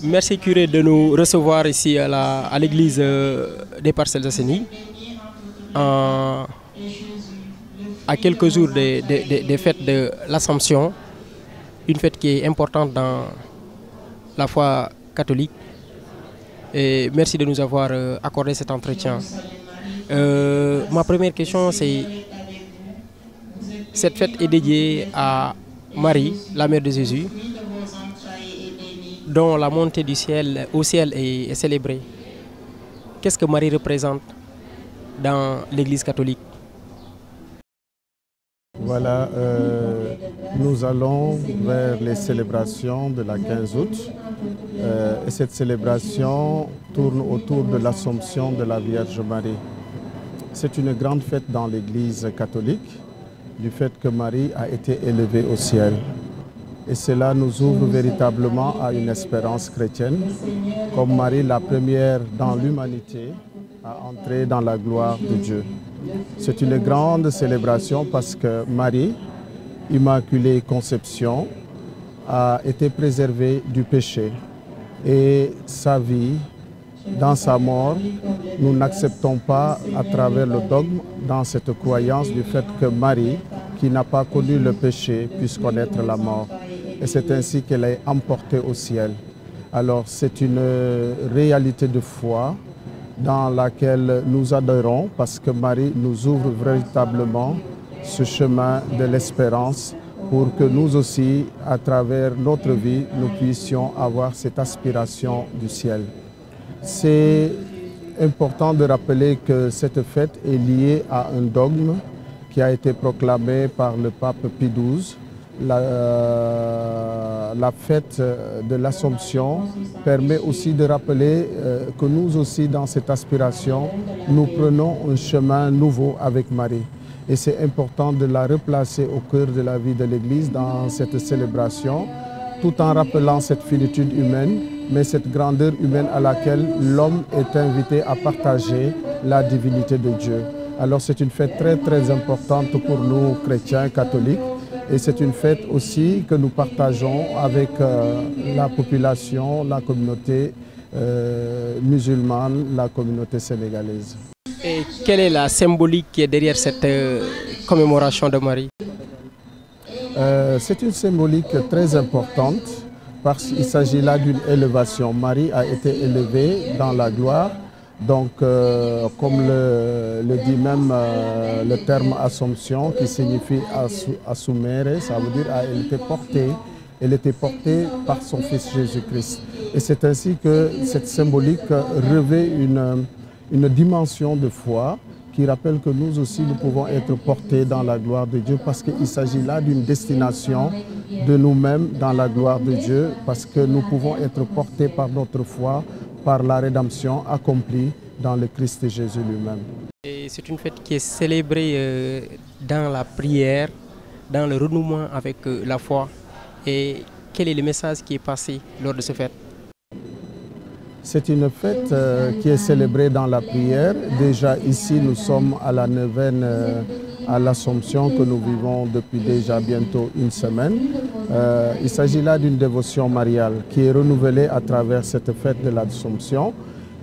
Merci curé de nous recevoir ici à l'église des Parcelles Assainies. À quelques jours des fêtes de l'Assomption, une fête qui est importante dans la foi catholique. Et merci de nous avoir accordé cet entretien. Ma première question, c'est: cette fête est dédiée à Marie, la mère de Jésus, dont la montée du ciel au ciel est célébrée. Qu'est-ce que Marie représente dans l'Église catholique? Voilà, nous allons vers les célébrations de la 15 août. Et cette célébration tourne autour de l'Assomption de la Vierge Marie. C'est une grande fête dans l'Église catholique, du fait que Marie a été élevée au ciel. Et cela nous ouvre véritablement à une espérance chrétienne, comme Marie, la première dans l'humanité, à entrer dans la gloire de Dieu. C'est une grande célébration parce que Marie, Immaculée Conception, a été préservée du péché. Et sa vie, dans sa mort, nous n'acceptons pas à travers le dogme, dans cette croyance du fait que Marie, qui n'a pas connu le péché, puisse connaître la mort. Et c'est ainsi qu'elle est emportée au ciel. Alors c'est une réalité de foi dans laquelle nous adhérons parce que Marie nous ouvre véritablement ce chemin de l'espérance pour que nous aussi, à travers notre vie, nous puissions avoir cette aspiration du ciel. C'est important de rappeler que cette fête est liée à un dogme qui a été proclamé par le pape Pie XII. La fête de l'Assomption permet aussi de rappeler que nous aussi, dans cette aspiration, nous prenons un chemin nouveau avec Marie. Et c'est important de la replacer au cœur de la vie de l'Église dans cette célébration, tout en rappelant cette finitude humaine, mais cette grandeur humaine à laquelle l'homme est invité à partager la divinité de Dieu. Alors c'est une fête très très importante pour nous chrétiens catholiques. Et c'est une fête aussi que nous partageons avec la population, la communauté musulmane, la communauté sénégalaise. Et quelle est la symbolique qui est derrière cette commémoration de Marie? C'est une symbolique très importante parce qu'il s'agit là d'une élévation. Marie a été élevée dans la gloire. Donc, comme le dit même le terme Assomption, qui signifie assumere, ça veut dire elle était portée par son Fils Jésus-Christ. Et c'est ainsi que cette symbolique revêt une dimension de foi qui rappelle que nous aussi, nous pouvons être portés dans la gloire de Dieu parce qu'il s'agit là d'une destination de nous-mêmes dans la gloire de Dieu parce que nous pouvons être portés par notre foi, par la rédemption accomplie dans le Christ Jésus lui-même. Et c'est une fête qui est célébrée dans la prière, dans le renouement avec la foi. Et quel est le message qui est passé lors de cette fête? C'est une fête qui est célébrée dans la prière. Déjà ici, nous sommes à la neuvaine à l'Assomption que nous vivons depuis déjà bientôt une semaine. Il s'agit là d'une dévotion mariale qui est renouvelée à travers cette fête de l'Assomption.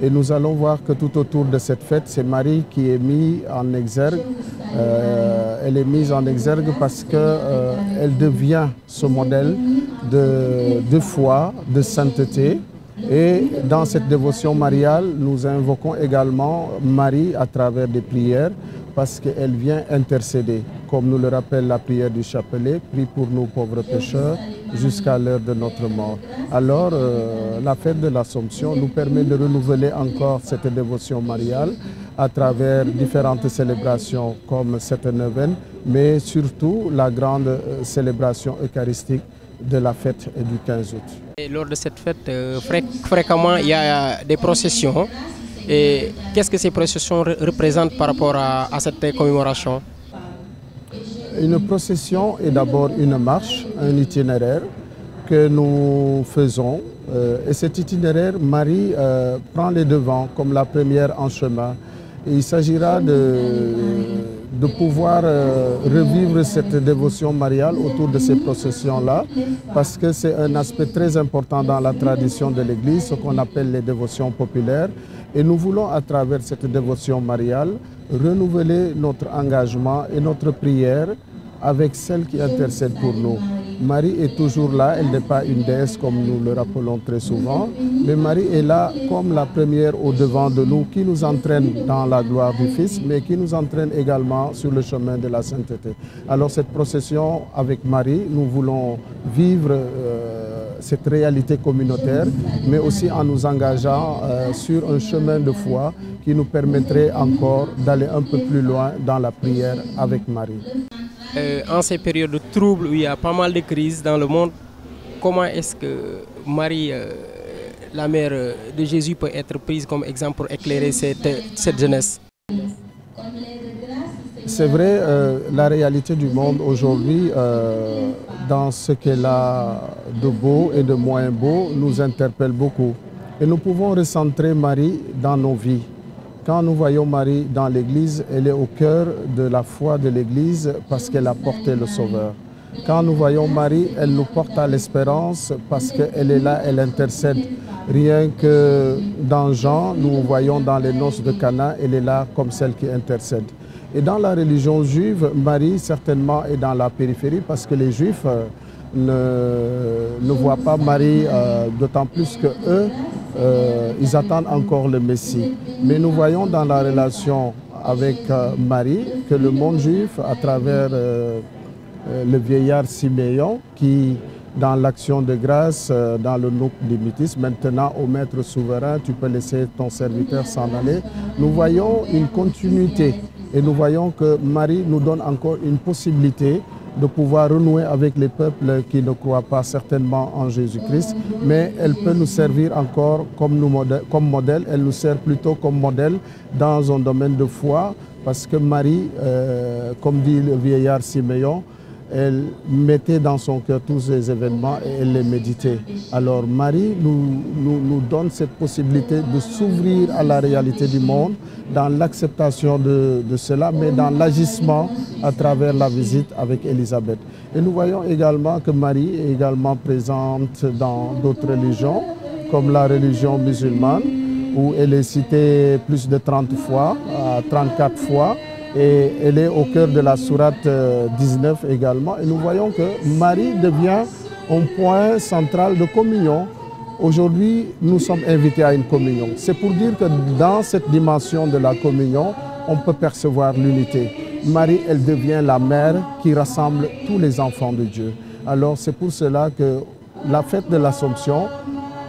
Et nous allons voir que tout autour de cette fête, c'est Marie qui est mise en exergue. Elle est mise en exergue parce qu'elle devient ce modèle de foi, de sainteté. Et dans cette dévotion mariale, nous invoquons également Marie à travers des prières parce qu'elle vient intercéder. Comme nous le rappelle la prière du chapelet, prie pour nous pauvres pécheurs jusqu'à l'heure de notre mort. Alors, la fête de l'Assomption nous permet de renouveler encore cette dévotion mariale à travers différentes célébrations comme cette neuvaine, mais surtout la grande célébration eucharistique de la fête du 15 août. Et lors de cette fête, fréquemment, il y a des processions. Et qu'est-ce que ces processions représentent par rapport à cette commémoration? Une procession est d'abord une marche, un itinéraire que nous faisons. Et cet itinéraire, Marie prend les devants comme la première en chemin. Et il s'agira de pouvoir revivre cette dévotion mariale autour de ces processions-là, parce que c'est un aspect très important dans la tradition de l'Église, ce qu'on appelle les dévotions populaires. Et nous voulons, à travers cette dévotion mariale, renouveler notre engagement et notre prière avec celle qui intercède pour nous. Marie est toujours là, elle n'est pas une déesse comme nous le rappelons très souvent, mais Marie est là comme la première au devant de nous, qui nous entraîne dans la gloire du Fils, mais qui nous entraîne également sur le chemin de la sainteté. Alors cette procession avec Marie, nous voulons vivre cette réalité communautaire, mais aussi en nous engageant sur un chemin de foi qui nous permettrait encore d'aller un peu plus loin dans la prière avec Marie. En ces périodes de troubles où il y a pas mal de crises dans le monde, comment est-ce que Marie, la mère de Jésus, peut être prise comme exemple pour éclairer cette jeunesse? C'est vrai, la réalité du monde aujourd'hui, dans ce qu'elle a de beau et de moins beau, nous interpelle beaucoup. Et nous pouvons recentrer Marie dans nos vies. Quand nous voyons Marie dans l'Église, elle est au cœur de la foi de l'Église parce qu'elle a porté le Sauveur. Quand nous voyons Marie, elle nous porte à l'espérance parce qu'elle est là, elle intercède. Rien que dans Jean, nous voyons dans les noces de Cana, elle est là comme celle qui intercède. Et dans la religion juive, Marie certainement est dans la périphérie parce que les Juifs ne voient pas Marie, d'autant plus que eux, ils attendent encore le Messie. Mais nous voyons dans la relation avec Marie que le monde juif, à travers le vieillard Siméon, qui, dans l'action de grâce, dans le Nunc Dimittis, maintenant au maître souverain, tu peux laisser ton serviteur s'en aller. Nous voyons une continuité et nous voyons que Marie nous donne encore une possibilité de pouvoir renouer avec les peuples qui ne croient pas certainement en Jésus-Christ, mais elle peut nous servir encore comme modèle, elle nous sert plutôt comme modèle dans un domaine de foi, parce que Marie, comme dit le vieillard Siméon, elle mettait dans son cœur tous ces événements et elle les méditait. Alors Marie nous donne cette possibilité de s'ouvrir à la réalité du monde, dans l'acceptation de cela, mais dans l'agissement à travers la visite avec Élisabeth. Et nous voyons également que Marie est également présente dans d'autres religions, comme la religion musulmane, où elle est citée plus de 30 fois, 34 fois. Et elle est au cœur de la sourate 19 également. Et nous voyons que Marie devient un point central de communion. Aujourd'hui, nous sommes invités à une communion. C'est pour dire que dans cette dimension de la communion, on peut percevoir l'unité. Marie, elle devient la mère qui rassemble tous les enfants de Dieu. Alors c'est pour cela que la fête de l'Assomption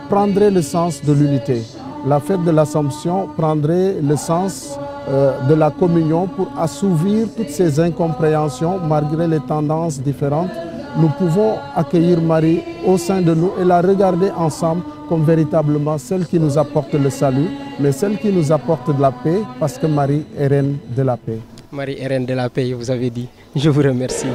prendrait le sens de l'unité. La fête de l'Assomption prendrait le sens de la communion pour assouvir toutes ces incompréhensions malgré les tendances différentes. Nous pouvons accueillir Marie au sein de nous et la regarder ensemble comme véritablement celle qui nous apporte le salut, mais celle qui nous apporte de la paix parce que Marie est reine de la paix. Marie est reine de la paix, vous avez dit. Je vous remercie.